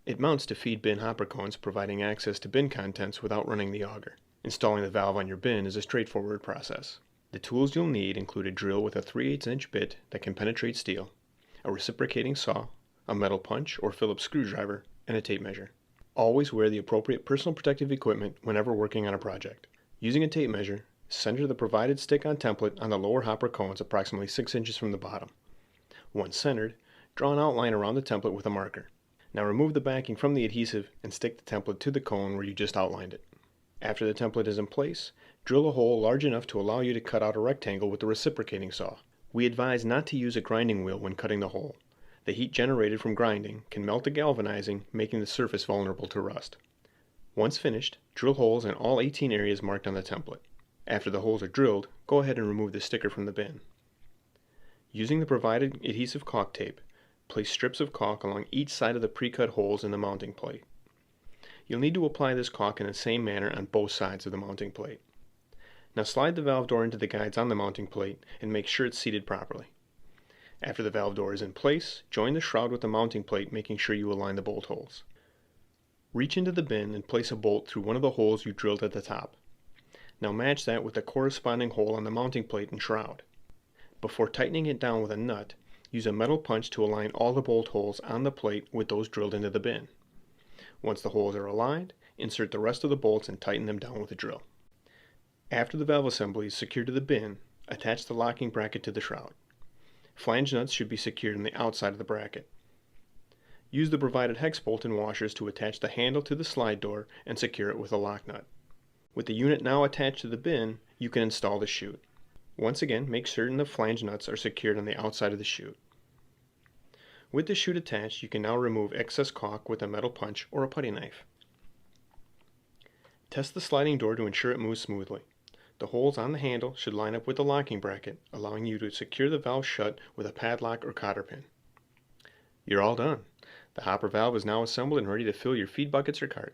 It mounts to feed bin hopper cones, providing access to bin contents without running the auger. Installing the valve on your bin is a straightforward process. The tools you'll need include a drill with a 3/8" bit that can penetrate steel, a reciprocating saw, a metal punch or Phillips screwdriver, and a tape measure. Always wear the appropriate personal protective equipment whenever working on a project. Using a tape measure, center the provided stick-on template on the lower hopper cones approximately 6 inches from the bottom. Once centered, draw an outline around the template with a marker. Now remove the backing from the adhesive and stick the template to the cone where you just outlined it. After the template is in place, drill a hole large enough to allow you to cut out a rectangle with the reciprocating saw. We advise not to use a grinding wheel when cutting the hole. The heat generated from grinding can melt the galvanizing, making the surface vulnerable to rust. Once finished, drill holes in all 18 areas marked on the template. After the holes are drilled, go ahead and remove the sticker from the bin. Using the provided adhesive caulk tape, place strips of caulk along each side of the pre-cut holes in the mounting plate. You'll need to apply this caulk in the same manner on both sides of the mounting plate. Now slide the valve door into the guides on the mounting plate and make sure it's seated properly. After the valve door is in place, join the shroud with the mounting plate, making sure you align the bolt holes. Reach into the bin and place a bolt through one of the holes you drilled at the top. Now match that with the corresponding hole on the mounting plate and shroud. Before tightening it down with a nut, use a metal punch to align all the bolt holes on the plate with those drilled into the bin. Once the holes are aligned, insert the rest of the bolts and tighten them down with a drill. After the valve assembly is secured to the bin, attach the locking bracket to the shroud. Flange nuts should be secured on the outside of the bracket. Use the provided hex bolt and washers to attach the handle to the slide door and secure it with a lock nut. With the unit now attached to the bin, you can install the chute. Once again, make certain the flange nuts are secured on the outside of the chute. With the chute attached, you can now remove excess caulk with a metal punch or a putty knife. Test the sliding door to ensure it moves smoothly. The holes on the handle should line up with the locking bracket, allowing you to secure the valve shut with a padlock or cotter pin. You're all done. The hopper valve is now assembled and ready to fill your feed buckets or carts.